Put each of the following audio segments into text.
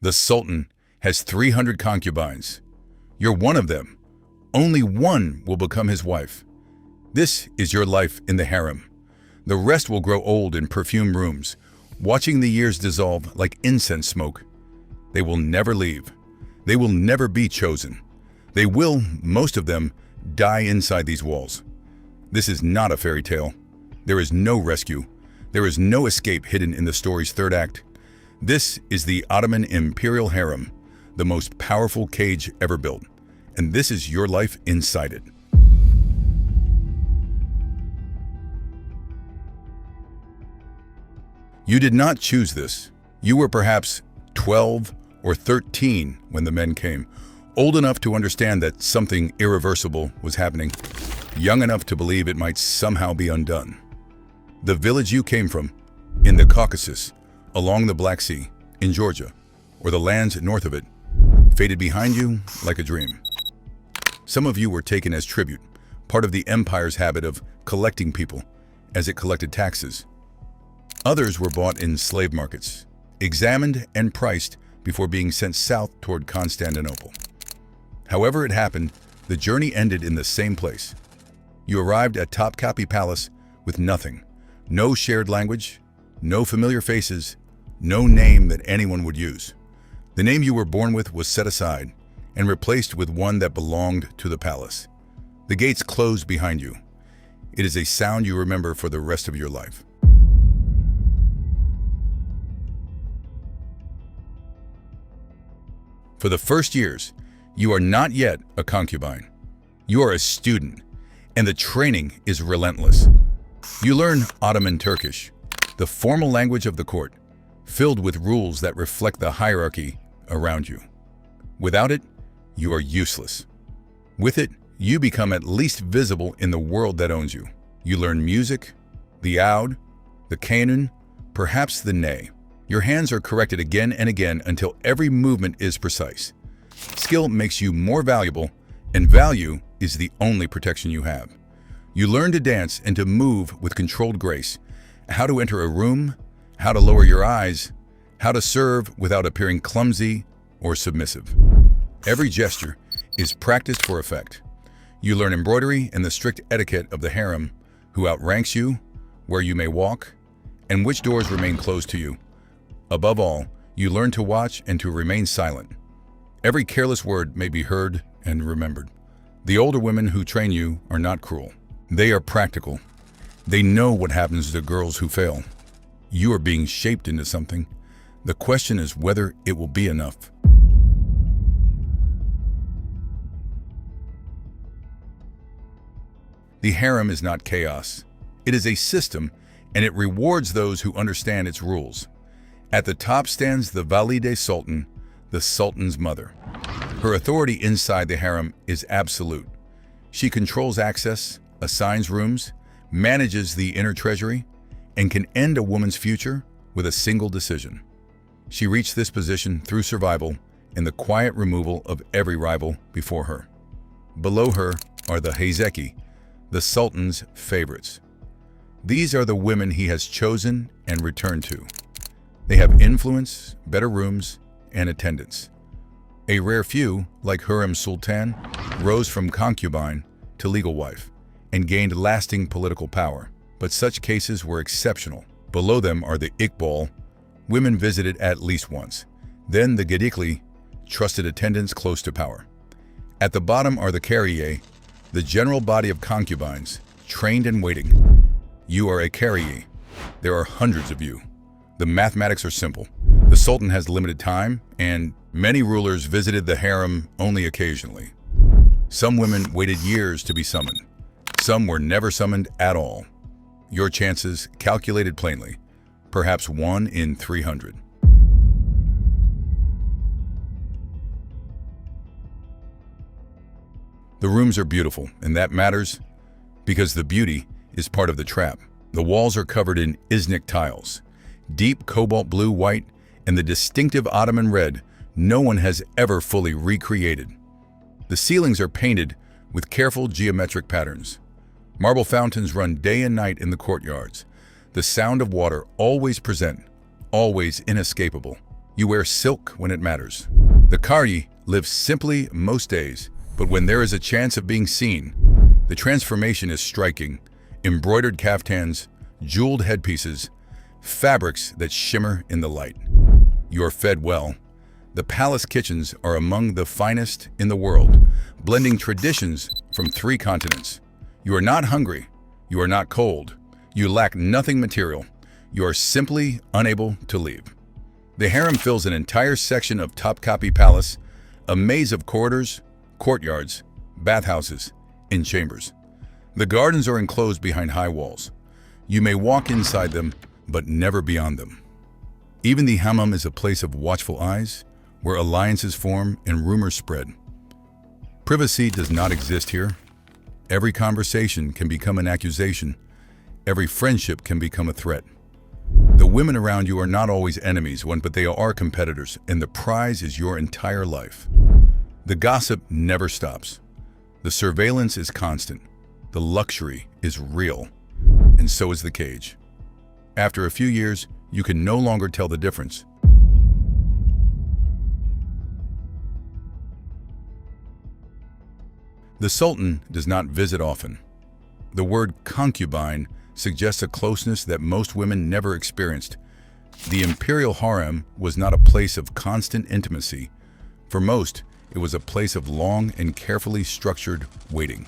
The Sultan has 300 concubines. You're one of them. Only one will become his wife. This is your life in the harem. The rest will grow old in perfumed rooms, watching the years dissolve like incense smoke. They will never leave. They will never be chosen. They will, most of them, die inside these walls. This is not a fairy tale. There is no rescue. There is no escape hidden in the story's third act. This is the Ottoman Imperial Harem, the most powerful cage ever built. And this is your life inside it. You did not choose this. You were perhaps 12 or 13 when the men came, old enough to understand that something irreversible was happening, young enough to believe it might somehow be undone. The village you came from, in the Caucasus, along the Black Sea, in Georgia, or the lands north of it, faded behind you like a dream. Some of you were taken as tribute, part of the empire's habit of collecting people as it collected taxes. Others were bought in slave markets, examined and priced before being sent south toward Constantinople. However it happened, the journey ended in the same place. You arrived at Topkapi Palace with nothing, no shared language, no familiar faces, no name that anyone would use. The name you were born with was set aside and replaced with one that belonged to the palace. The gates closed behind you. It is a sound you remember for the rest of your life. For the first years, you are not yet a concubine. You are a student, and the training is relentless. You learn Ottoman Turkish, the formal language of the court, filled with rules that reflect the hierarchy around you. Without it, you are useless. With it, you become at least visible in the world that owns you. You learn music, the oud, the kanun, perhaps the ney. Your hands are corrected again and again until every movement is precise. Skill makes you more valuable, and value is the only protection you have. You learn to dance and to move with controlled grace, how to enter a room, how to lower your eyes, how to serve without appearing clumsy or submissive. Every gesture is practiced for effect. You learn embroidery and the strict etiquette of the harem, who outranks you, where you may walk, and which doors remain closed to you. Above all, you learn to watch and to remain silent. Every careless word may be heard and remembered. The older women who train you are not cruel. They are practical. They know what happens to girls who fail. You are being shaped into something. The question is whether it will be enough. The harem is not chaos. It is a system, and it rewards those who understand its rules. At the top stands the Valide Sultan, the Sultan's mother. Her authority inside the harem is absolute. She controls access, assigns rooms, manages the inner treasury, and can end a woman's future with a single decision. She reached this position through survival and the quiet removal of every rival before her. Below her are the Hazeki, the Sultan's favorites. These are the women he has chosen and returned to. They have influence, better rooms, and attendance. A rare few, like Hurrem Sultan, rose from concubine to legal wife and gained lasting political power, but such cases were exceptional. Below them are the Iqbal, women visited at least once. Then the Gedikli, trusted attendants close to power. At the bottom are the Kariye, the general body of concubines, trained and waiting. You are a Kariye. There are hundreds of you. The mathematics are simple. The Sultan has limited time, and many rulers visited the harem only occasionally. Some women waited years to be summoned. Some were never summoned at all. Your chances calculated plainly, perhaps 1 in 300. The rooms are beautiful, and that matters because the beauty is part of the trap. The walls are covered in Islamic tiles, deep cobalt blue, white, and the distinctive Ottoman red no one has ever fully recreated. The ceilings are painted with careful geometric patterns. Marble fountains run day and night in the courtyards. The sound of water always present, always inescapable. You wear silk when it matters. The Kari lives simply most days, but when there is a chance of being seen, the transformation is striking. Embroidered caftans, jeweled headpieces, fabrics that shimmer in the light. You are fed well. The palace kitchens are among the finest in the world, blending traditions from 3 continents. You are not hungry. You are not cold. You lack nothing material. You are simply unable to leave. The harem fills an entire section of Topkapi Palace, a maze of corridors, courtyards, bathhouses, and chambers. The gardens are enclosed behind high walls. You may walk inside them, but never beyond them. Even the hammam is a place of watchful eyes, where alliances form and rumors spread. Privacy does not exist here. Every conversation can become an accusation. Every friendship can become a threat. The women around you are not always enemies, but they are competitors, and the prize is your entire life. The gossip never stops. The surveillance is constant. The luxury is real, and so is the cage. After a few years, you can no longer tell the difference. The Sultan does not visit often. The word concubine suggests a closeness that most women never experienced. The imperial harem was not a place of constant intimacy. For most, it was a place of long and carefully structured waiting.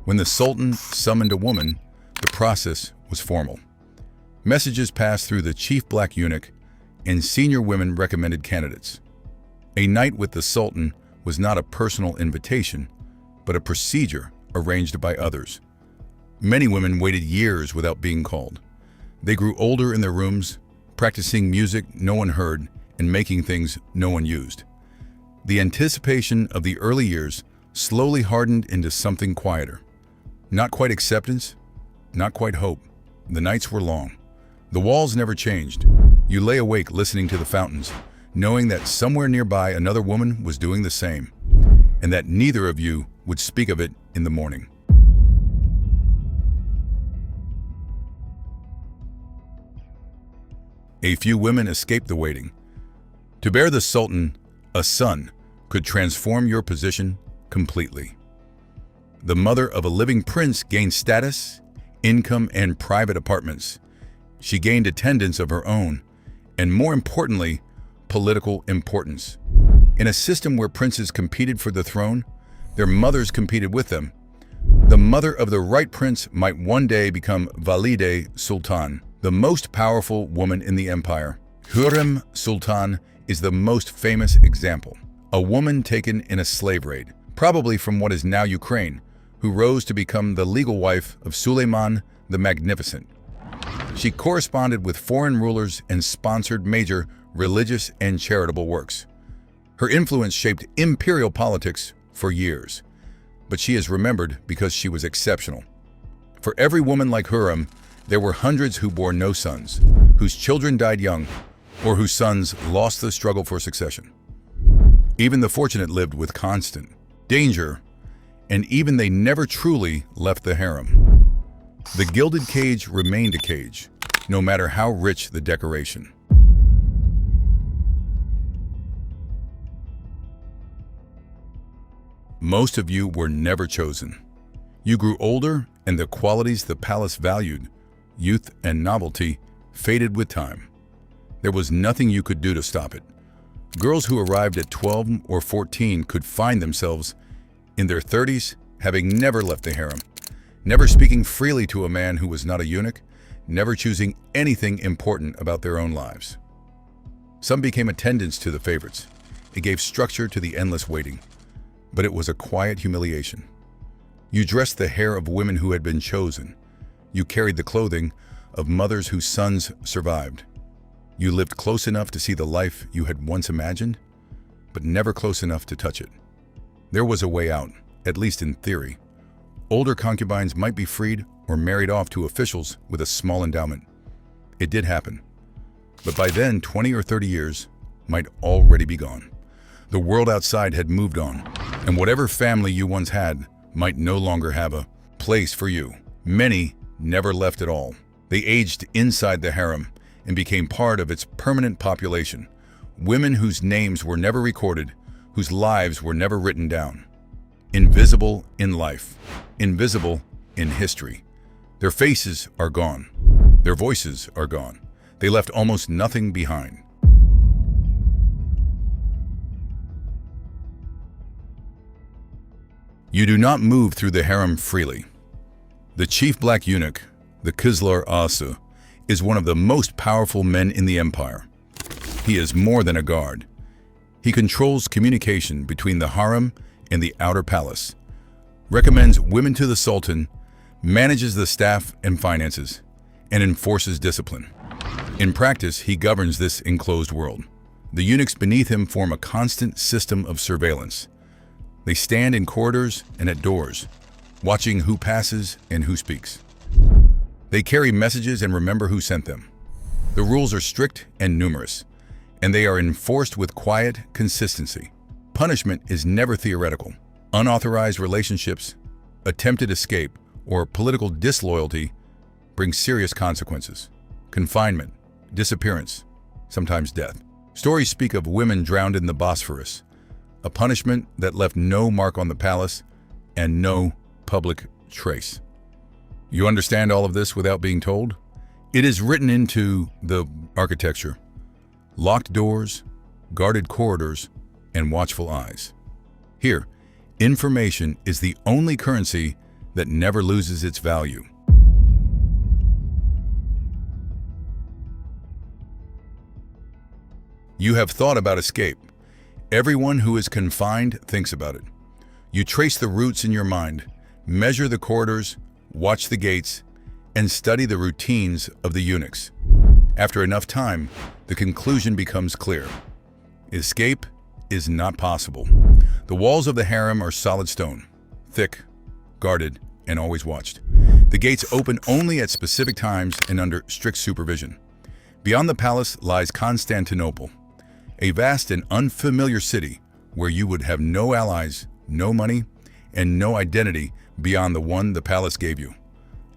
When the Sultan summoned a woman, the process was formal. Messages passed through the chief black eunuch, and senior women recommended candidates. A night with the Sultan was not a personal invitation, but a procedure arranged by others. Many women waited years without being called. They grew older in their rooms, practicing music no one heard and making things no one used. The anticipation of the early years slowly hardened into something quieter. Not quite acceptance, not quite hope. The nights were long. The walls never changed. You lay awake listening to the fountains, knowing that somewhere nearby another woman was doing the same, and that neither of you would speak of it in the morning. A few women escaped the waiting. To bear the Sultan, a son could transform your position completely. The mother of a living prince gained status, income, and private apartments. She gained attendance of her own, and more importantly, political importance. In a system where princes competed for the throne, their mothers competed with them. The mother of the right prince might one day become Valide Sultan, the most powerful woman in the empire. Hürrem Sultan is the most famous example. A woman taken in a slave raid, probably from what is now Ukraine, who rose to become the legal wife of Suleiman the Magnificent. She corresponded with foreign rulers and sponsored major religious and charitable works. Her influence shaped imperial politics for years, but she is remembered because she was exceptional. For every woman like Hürrem, there were hundreds who bore no sons, whose children died young, or whose sons lost the struggle for succession. Even the fortunate lived with constant danger, and even they never truly left the harem. The gilded cage remained a cage, no matter how rich the decoration. Most of you were never chosen. You grew older, and the qualities the palace valued, youth and novelty, faded with time. There was nothing you could do to stop it. Girls who arrived at 12 or 14 could find themselves in their 30s, having never left the harem, never speaking freely to a man who was not a eunuch, never choosing anything important about their own lives. Some became attendants to the favorites. It gave structure to the endless waiting, but it was a quiet humiliation. You dressed the hair of women who had been chosen. You carried the clothing of mothers whose sons survived. You lived close enough to see the life you had once imagined, but never close enough to touch it. There was a way out, at least in theory. Older concubines might be freed or married off to officials with a small endowment. It did happen. But by then, 20 or 30 years might already be gone. The world outside had moved on, and whatever family you once had might no longer have a place for you. Many never left at all. They aged inside the harem and became part of its permanent population, Women whose names were never recorded, whose lives were never written down. Invisible in life, invisible in history. Their faces are gone. Their voices are gone. They left almost nothing behind. You do not move through the harem freely. The chief black eunuch, the Kızlar Ağası, is one of the most powerful men in the empire. He is more than a guard. He controls communication between the harem and the outer palace, recommends women to the Sultan, manages the staff and finances, and enforces discipline. In practice, he governs this enclosed world. The eunuchs beneath him form a constant system of surveillance. They stand in corridors and at doors, watching who passes and who speaks. They carry messages and remember who sent them. The rules are strict and numerous, and they are enforced with quiet consistency. Punishment is never theoretical. Unauthorized relationships, attempted escape, or political disloyalty bring serious consequences. Confinement, disappearance, sometimes death. Stories speak of women drowned in the Bosphorus, a punishment that left no mark on the palace and no public trace. You understand all of this without being told? It is written into the architecture. Locked doors, guarded corridors, and watchful eyes. Here, information is the only currency that never loses its value. You have thought about escape. Everyone who is confined thinks about it. You trace the routes in your mind, measure the corridors, watch the gates, and study the routines of the eunuchs. After enough time, the conclusion becomes clear. Escape is not possible. The walls of the harem are solid stone, thick, guarded, and always watched. The gates open only at specific times and under strict supervision. Beyond the palace lies Constantinople, a vast and unfamiliar city where you would have no allies, no money, and no identity beyond the one the palace gave you.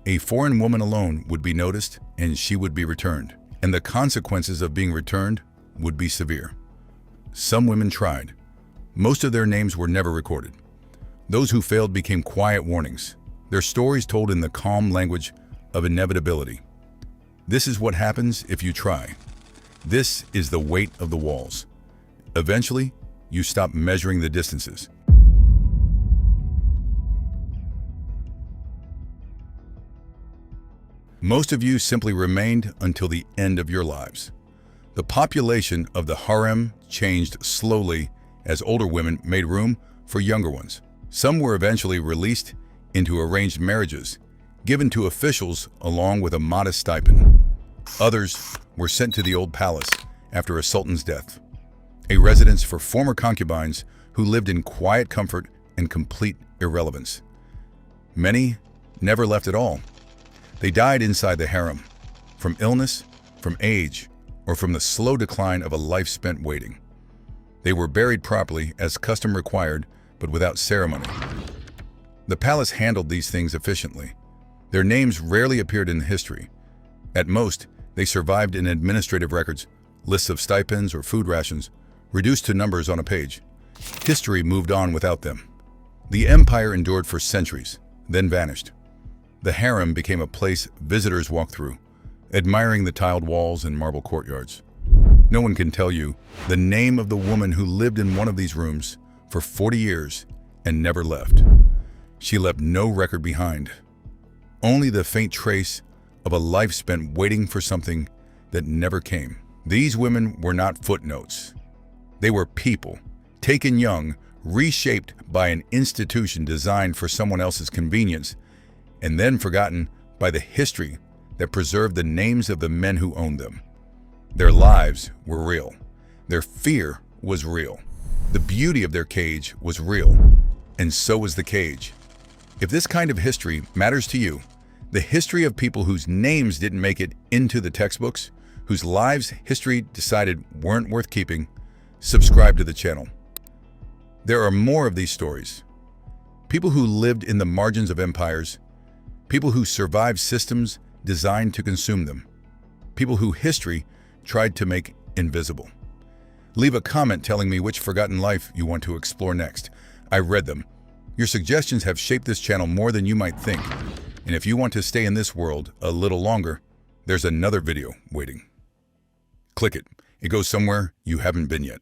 A foreign woman alone would be noticed and she would be returned, and the consequences of being returned would be severe. Some women tried. Most of their names were never recorded. Those who failed became quiet warnings, their stories told in the calm language of inevitability. This is what happens if you try. This is the weight of the walls. Eventually, you stop measuring the distances. Most of you simply remained until the end of your lives. The population of the harem changed slowly as older women made room for younger ones. Some were eventually released into arranged marriages, given to officials along with a modest stipend. Others were sent to the old palace after a sultan's death, a residence for former concubines who lived in quiet comfort and complete irrelevance. Many never left at all. They died inside the harem, from illness, from age, or from the slow decline of a life spent waiting. They were buried properly as custom required, but without ceremony. The palace handled these things efficiently. Their names rarely appeared in history. At most, they survived in administrative records, lists of stipends or food rations, reduced to numbers on a page. History moved on without them. The empire endured for centuries, then vanished. The harem became a place visitors walked through, admiring the tiled walls and marble courtyards. No one can tell you the name of the woman who lived in one of these rooms for 40 years and never left. She left no record behind, only the faint trace of a life spent waiting for something that never came. These women were not footnotes. They were people, taken young, reshaped by an institution designed for someone else's convenience, and then forgotten by the history that preserved the names of the men who owned them. Their lives were real. Their fear was real. The beauty of their cage was real, and so was the cage. If this kind of history matters to you, the history of people whose names didn't make it into the textbooks, whose lives history decided weren't worth keeping, subscribe to the channel. There are more of these stories. People who lived in the margins of empires, people who survived systems designed to consume them, people who history tried to make invisible. Leave a comment telling me which forgotten life you want to explore next. I've read them. Your suggestions have shaped this channel more than you might think. And if you want to stay in this world a little longer, there's another video waiting. Click it. It goes somewhere you haven't been yet.